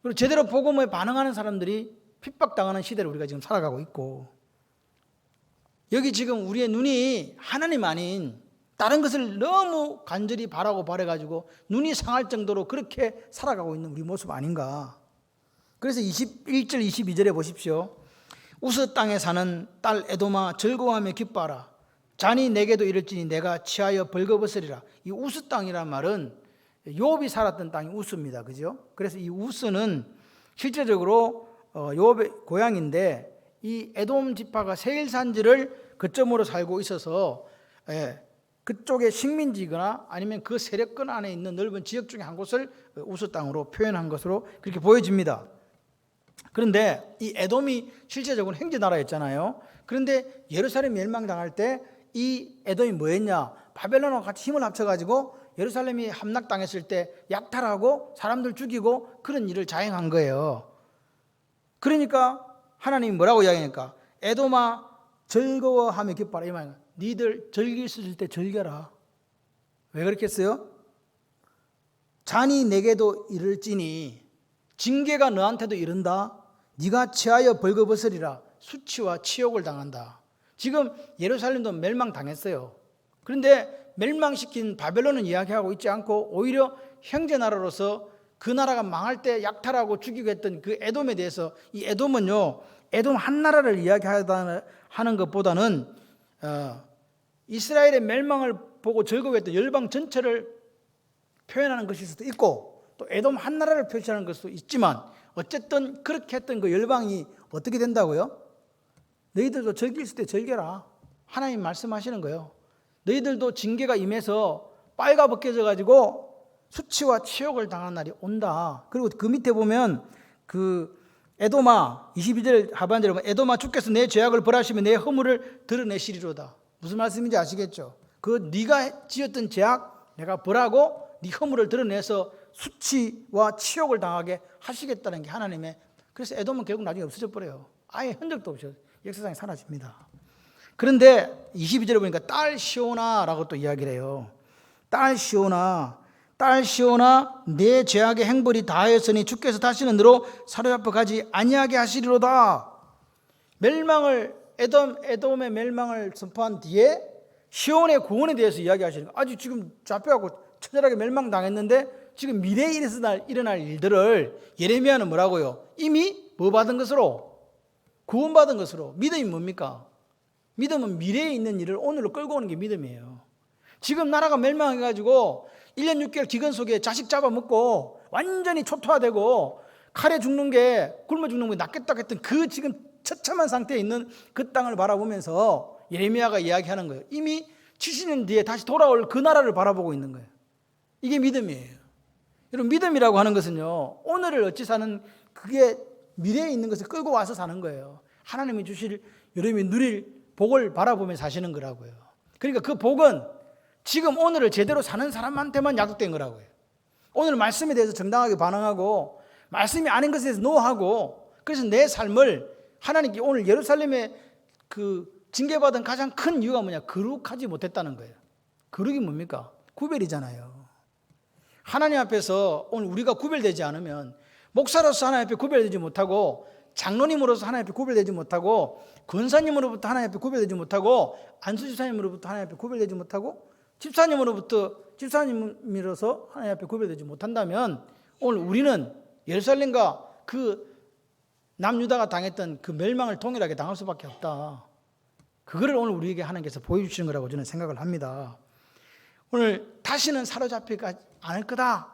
Speaker 1: 그리고 제대로 복음에 반응하는 사람들이 핍박당하는 시대를 우리가 지금 살아가고 있고, 여기 지금 우리의 눈이 하나님 아닌 다른 것을 너무 간절히 바라고 바래가지고 눈이 상할 정도로 그렇게 살아가고 있는 우리 모습 아닌가. 그래서 21절 22절에 보십시오. 우스 땅에 사는 딸 에돔아 즐거워하며 기뻐하라. 잔이 내게도 이럴지니 내가 취하여 벌거벗으리라. 이 우스 땅이란 말은 욥이 살았던 땅이 우스입니다. 그죠? 그래서 이 우스는 실제적으로 욥의 고향인데 이 에돔 지파가 세일 산지를 거점으로 살고 있어서 그쪽의 식민지거나 아니면 그 세력권 안에 있는 넓은 지역 중에 한 곳을 우스 땅으로 표현한 것으로 그렇게 보여집니다. 그런데 이 에돔이 실제적으로 형제 나라였잖아요. 그런데 예루살렘 멸망당할 때 이 에돔이 뭐했냐? 바벨론과 같이 힘을 합쳐가지고 예루살렘이 함락당했을 때 약탈하고 사람들 죽이고 그런 일을 자행한 거예요. 그러니까 하나님이 뭐라고 이야기하니까 에돔아 즐거워하며 기뻐하라. 이 말이야. 니들 즐길 수 있을 때 즐겨라. 왜 그렇겠어요? 잔이 내게도 이를지니 징계가 너한테도 이른다. 네가 취하여 벌거벗으리라. 수치와 치욕을 당한다. 지금 예루살렘도 멸망당했어요. 그런데 멸망시킨 바벨론은 이야기하고 있지 않고 오히려 형제나라로서 그 나라가 망할 때 약탈하고 죽이고 했던 그 에돔에 대해서, 이 에돔은요, 에돔 한 나라를 이야기하는 것보다는 이스라엘의 멸망을 보고 즐거워했던 열방 전체를 표현하는 것일 수도 있고, 또 에돔 한 나라를 표시하는 것도 있지만, 어쨌든 그렇게 했던 그 열방이 어떻게 된다고요? 너희들도 즐길 때 즐겨라. 하나님 말씀하시는 거예요. 너희들도 징계가 임해서 빨가벗겨져 가지고 수치와 치욕을 당한 날이 온다. 그리고 그 밑에 보면 그 에돔아, 22절 하반절에 보면 에돔아, 주께서 내 죄악을 벌하시며 내 허물을 드러내시리로다. 무슨 말씀인지 아시겠죠? 그 네가 지었던 죄악 내가 벌하고 네 허물을 드러내서 수치와 치욕을 당하게 하시겠다는 게 하나님의, 그래서 에돔은 결국 나중에 없어져 버려요. 아예 흔적도 없어요. 역사상에 사라집니다. 그런데 22절에 보니까 딸 시온아라고 또 이야기를 해요. 딸 시온아, 딸 시온아, 내 죄악의 행벌이 다하였으니 주께서 다시는 너로 사로잡혀 가지 아니하게 하시리로다. 멸망을, 에돔의 멸망을 선포한 뒤에 시온의 구원에 대해서 이야기하시는 거예요. 아직 지금 잡혀가고 처절하게 멸망당했는데 지금 미래에 일어날 일들을 예레미야는 뭐라고요? 이미 뭐 받은 것으로? 구원받은 것으로. 믿음이 뭡니까? 믿음은 미래에 있는 일을 오늘로 끌고 오는 게 믿음이에요. 지금 나라가 멸망해가지고 1년 6개월 기근 속에 자식 잡아먹고 완전히 초토화되고 칼에 죽는 게, 굶어 죽는 게 낫겠다 했던 그 지금 처참한 상태에 있는 그 땅을 바라보면서 예레미야가 이야기하는 거예요. 이미 70년 뒤에 다시 돌아올 그 나라를 바라보고 있는 거예요. 이게 믿음이에요. 여러분, 믿음이라고 하는 것은요, 오늘을 어찌 사는, 그게 미래에 있는 것을 끌고 와서 사는 거예요. 하나님이 주실, 여러분이 누릴 복을 바라보며 사시는 거라고요. 그러니까 그 복은 지금 오늘을 제대로 사는 사람한테만 약속된 거라고요. 오늘 말씀에 대해서 정당하게 반응하고 말씀이 아닌 것에 대해서 노하고, 그래서 내 삶을 하나님께, 오늘 예루살렘에 그 징계받은 가장 큰 이유가 뭐냐? 거룩하지 못했다는 거예요. 거룩이 뭡니까? 구별이잖아요. 하나님 앞에서 오늘 우리가 구별되지 않으면, 목사로서 하나님 앞에 구별되지 못하고, 장로님으로서 하나님 앞에 구별되지 못하고, 권사님으로부터 하나님 앞에 구별되지 못하고, 안수집사님으로부터 하나님 앞에 구별되지 못하고, 집사님으로서 하나님 앞에 구별되지 못한다면, 오늘 우리는 예루살렘과 그 남유다가 당했던 그 멸망을 동일하게 당할 수밖에 없다. 그거를 오늘 우리에게 하나님께서 보여주시는 거라고 저는 생각을 합니다. 오늘 다시는 사로잡히지 않을 거다,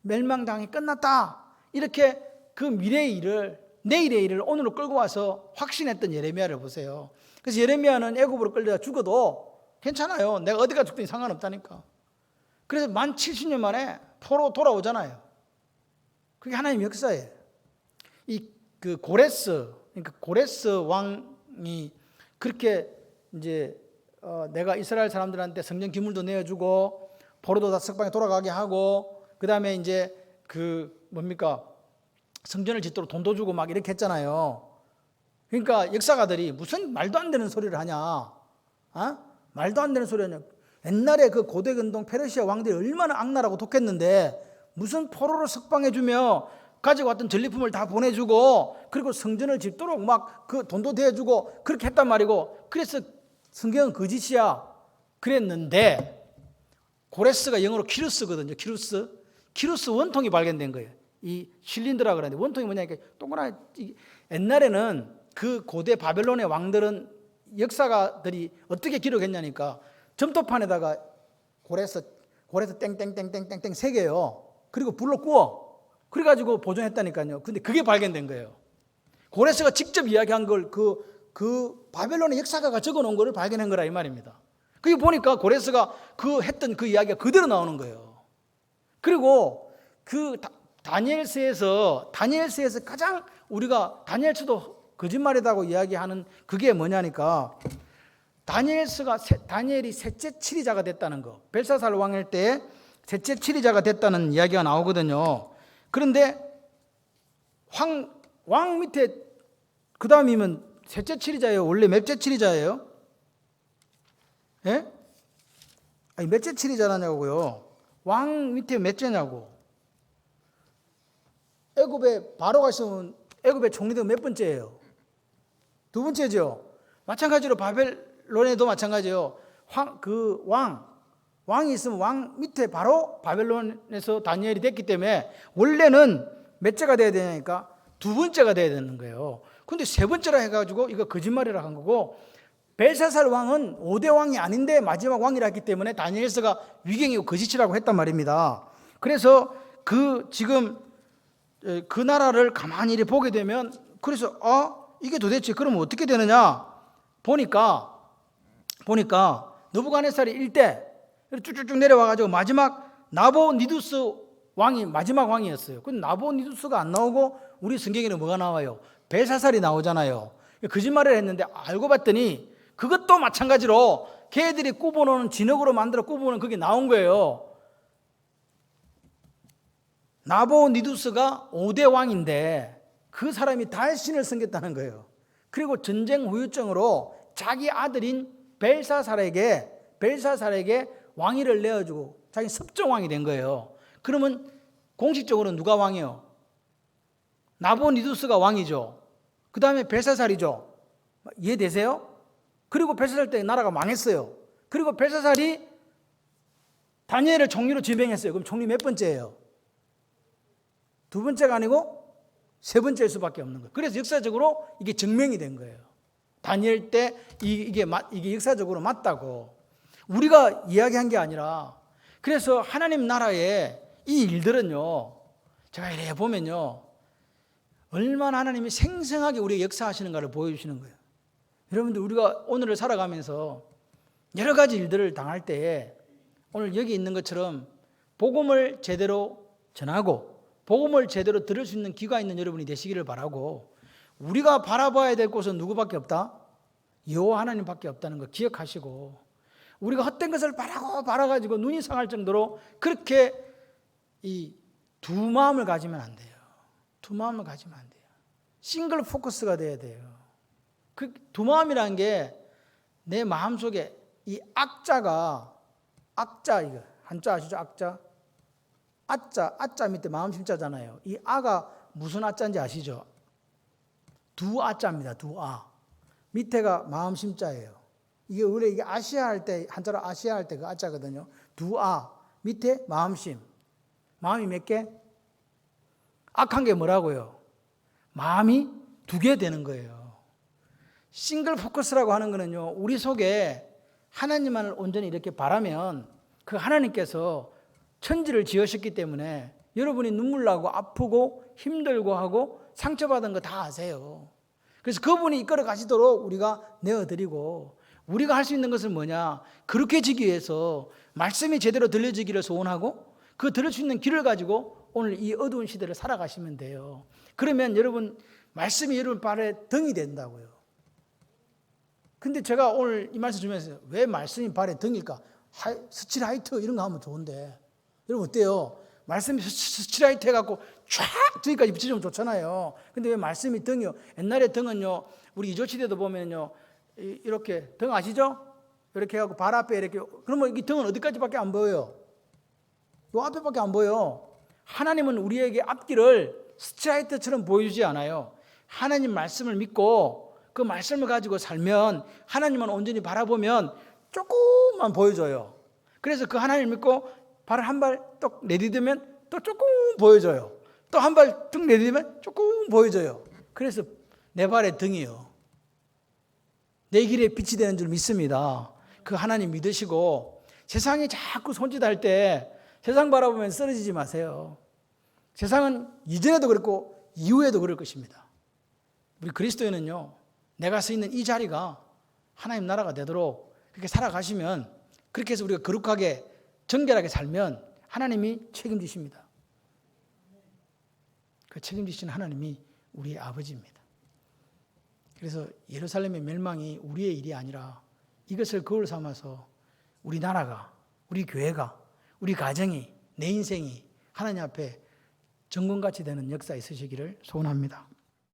Speaker 1: 멸망당이 끝났다, 이렇게 그 미래의 일을, 내일의 일을 오늘로 끌고 와서 확신했던 예레미야를 보세요. 그래서 예레미야는 애굽으로 끌려가 죽어도 괜찮아요. 내가 어디가 죽든지 상관없다니까. 그래서 만 70년 만에 포로 돌아오잖아요. 그게 하나님의 역사예요. 그 고레스, 그러니까 고레스 왕이 그렇게 이제 내가 이스라엘 사람들한테 성전 기물도 내어주고 포로도 다 석방에 돌아가게 하고, 그 다음에 이제 그 뭡니까, 성전을 짓도록 돈도 주고 막 이렇게 했잖아요. 그러니까 역사가들이 무슨 말도 안 되는 소리를 하냐, 말도 안 되는 소리 하냐. 옛날에 그 고대 근동 페르시아 왕들이 얼마나 악랄하고 독했는데 무슨 포로를 석방해주며 가지고 왔던 전리품을 다 보내주고, 그리고 성전을 짓도록 막 그 돈도 대주고 그렇게 했단 말이고, 그래서 성경은 거짓이야 그랬는데, 고레스가 영어로 키루스거든요. 키루스 원통이 발견된 거예요. 이 실린드라 그러는데, 원통이 뭐냐니까 동그랗게, 옛날에는 그 고대 바벨론의 왕들은 역사가들이 어떻게 기록했냐니까 점토판에다가 고레스 땡땡땡땡땡땡 세 개요. 그리고 불로 구워. 그래가지고 보존했다니까요. 근데 그게 발견된 거예요. 고레스가 직접 이야기한 걸 그 바벨론의 역사가가 적어놓은 거를 발견한 거라 이 말입니다. 그게 보니까 고레스가 그 했던 그 이야기가 그대로 나오는 거예요. 그리고 그 다니엘서에서 가장 우리가, 다니엘서도 거짓말이라고 이야기하는 그게 뭐냐니까, 다니엘이 셋째 치리자가 됐다는 거. 벨사살 왕일 때 셋째 치리자가 됐다는 이야기가 나오거든요. 그런데 왕 밑에 그 다음이면 셋째 치리자예요? 원래 몇째 치리자예요? 예? 아니, 몇째 치리자냐고요. 왕 밑에 몇째냐고. 애굽에 바로가 있으면 애굽의 총리도 몇 번째예요? 두 번째죠. 마찬가지로 바벨론에도 마찬가지예요. 왕이 있으면 왕 밑에 바로 바벨론에서 다니엘이 됐기 때문에 원래는 몇째가 돼야 되냐니까 두 번째가 돼야 되는 거예요. 근데 세 번째라 해가지고 이거 거짓말이라 한 거고, 벨사살 왕은 5대 왕이 아닌데 마지막 왕이라 했기 때문에 다니엘서가 위경이고 거짓이라고 했단 말입니다. 그래서 지금 그 나라를 가만히 이렇게 보게 되면, 그래서 이게 도대체 그러면 어떻게 되느냐 보니까 느부갓네살이 1대 쭉쭉쭉 내려와가지고 마지막 나보니두스 왕이 마지막 왕이었어요. 근데 나보니두스가 안 나오고 우리 성경에는 뭐가 나와요? 벨사살이 나오잖아요. 거짓말을 했는데 알고 봤더니 그것도 마찬가지로 걔들이 꾸며놓은 진흙으로 만들어 꾸며놓은 그게 나온 거예요. 나보니두스가 5대 왕인데 그 사람이 달신을 섬겼다는 거예요. 그리고 전쟁 후유증으로 자기 아들인 벨사살에게 왕위를 내어주고 자기 섭정왕이 된 거예요. 그러면 공식적으로 누가 왕이에요? 나보니두스가 왕이죠. 그 다음에 벨사살이죠. 이해되세요? 그리고 벨사살 때 나라가 망했어요. 그리고 벨사살이 다니엘을 총리로 지명했어요. 그럼 총리 몇 번째예요? 두 번째가 아니고 세 번째일 수밖에 없는 거예요. 그래서 역사적으로 이게 증명이 된 거예요. 다니엘 때 이게 역사적으로 맞다고 우리가 이야기한 게 아니라. 그래서 하나님 나라의 이 일들은요, 제가 이렇게 보면요, 얼마나 하나님이 생생하게 우리에게 역사하시는가를 보여주시는 거예요. 여러분들, 우리가 오늘을 살아가면서 여러 가지 일들을 당할 때에 오늘 여기 있는 것처럼 복음을 제대로 전하고 복음을 제대로 들을 수 있는 귀가 있는 여러분이 되시기를 바라고, 우리가 바라봐야 될 곳은 누구밖에 없다? 여호와 하나님밖에 없다는 거 기억하시고, 우리가 헛된 것을 바라가지고 눈이 상할 정도로 그렇게 이 두 마음을 가지면 안 돼요. 두 마음을 가지면 안 돼요. 싱글 포커스가 돼야 돼요. 그 두 마음이라는 게 내 마음속에 이 악자 이거 한자 아시죠? 아자 밑에 마음 심자잖아요. 이 아가 무슨 아자인지 아시죠? 두 아자입니다. 두 아. 밑에가 마음 심자예요. 이게 원래 이게 아시아 할 때, 한자로 아시아 할 때 그 아자거든요. 두 아. 밑에 마음심. 마음이 몇 개? 악한 게 뭐라고요? 마음이 두 개 되는 거예요. 싱글 포커스라고 하는 거는요, 우리 속에 하나님만을 온전히 이렇게 바라면 그 하나님께서 천지를 지으셨기 때문에 여러분이 눈물 나고 아프고 힘들고 하고 상처받은 거 다 아세요. 그래서 그분이 이끌어 가시도록 우리가 내어드리고, 우리가 할 수 있는 것은 뭐냐? 그렇게 지기 위해서 말씀이 제대로 들려지기를 소원하고 그 들을 수 있는 길을 가지고 오늘 이 어두운 시대를 살아가시면 돼요. 그러면 여러분, 말씀이 여러분 발에 등이 된다고요. 근데 제가 오늘 이 말씀 주면서 왜 말씀이 발에 등일까? 스치라이트 이런 거 하면 좋은데, 여러분 어때요? 말씀이 스치라이트 해갖고 쫙 등까지 붙여주면 좋잖아요. 근데 왜 말씀이 등이요? 옛날에 등은요, 우리 이조시대도 보면요, 이렇게 등 아시죠? 이렇게 해갖고 발 앞에 이렇게, 그러면 이 등은 어디까지밖에 안 보여요? 요 앞에밖에 안 보여요. 하나님은 우리에게 앞길을 스트라이트처럼 보여주지 않아요. 하나님 말씀을 믿고 그 말씀을 가지고 살면, 하나님만 온전히 바라보면 조금만 보여줘요. 그래서 그 하나님 믿고 발을 한 발 떡 내디디면 또 조금 보여줘요. 또 한 발 뚝 내디디면 조금 보여줘요. 그래서 내 발의 등이요, 내 길에 빛이 되는 줄 믿습니다. 그 하나님 믿으시고, 세상이 자꾸 손짓할 때 세상 바라보면 쓰러지지 마세요. 세상은 이전에도 그랬고 이후에도 그럴 것입니다. 우리 그리스도인은요, 내가 서 있는 이 자리가 하나님 나라가 되도록 그렇게 살아가시면, 그렇게 해서 우리가 거룩하게 정결하게 살면 하나님이 책임지십니다. 그 책임지시는 하나님이 우리의 아버지입니다. 그래서 예루살렘의 멸망이 우리의 일이 아니라 이것을 거울 삼아서 우리 나라가, 우리 교회가, 우리 가정이, 내 인생이 하나님 앞에 정금같이 되는 역사 있으시기를 소원합니다.